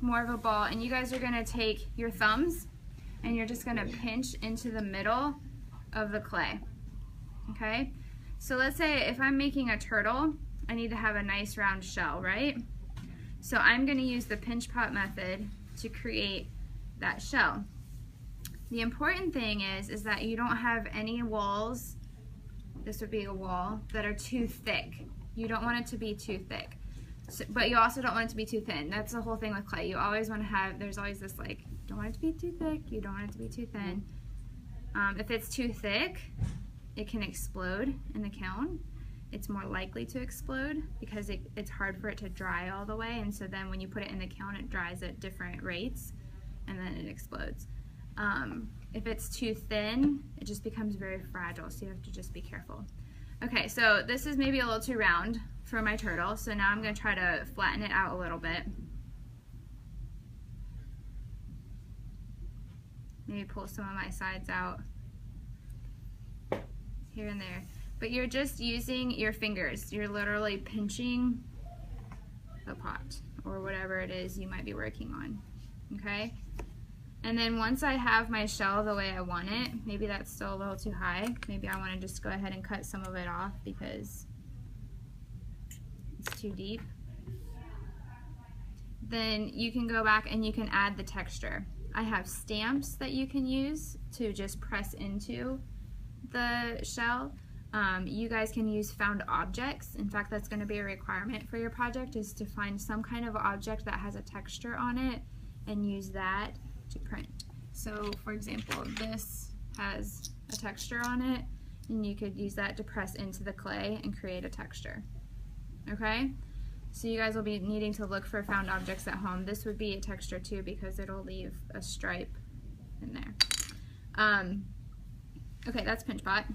more of a ball, and you guys are gonna take your thumbs and you're just gonna pinch into the middle of the clay, okay? So let's say if I'm making a turtle, I need to have a nice round shell, right? So I'm gonna use the pinch pot method to create that shell. The important thing is that you don't have any walls, this would be a wall, that are too thick. You don't want it to be too thick. So, but you also don't want it to be too thin. That's the whole thing with clay. You always want to have, there's always this like, don't want it to be too thick, you don't want it to be too thin. If it's too thick, it can explode in the kiln. It's more likely to explode because it's hard for it to dry all the way, and so then when you put it in the kiln, it dries at different rates and then it explodes. If it's too thin, it just becomes very fragile, so you have to just be careful. Okay, so this is maybe a little too round for my turtle, so now I'm going to try to flatten it out a little bit. Maybe pull some of my sides out here and there. But you're just using your fingers. You're literally pinching the pot or whatever it is you might be working on, okay? And then once I have my shell the way I want it, maybe that's still a little too high. Maybe I want to just go ahead and cut some of it off because it's too deep. Then you can go back and you can add the texture. I have stamps that you can use to just press into the shell. You guys can use found objects. In fact, that's going to be a requirement for your project, is to find some kind of object that has a texture on it and use that to print. So for example, this has a texture on it, and you could use that to press into the clay and create a texture. Okay? So you guys will be needing to look for found objects at home. This would be a texture too because it'll leave a stripe in there. Okay, that's pinch pot.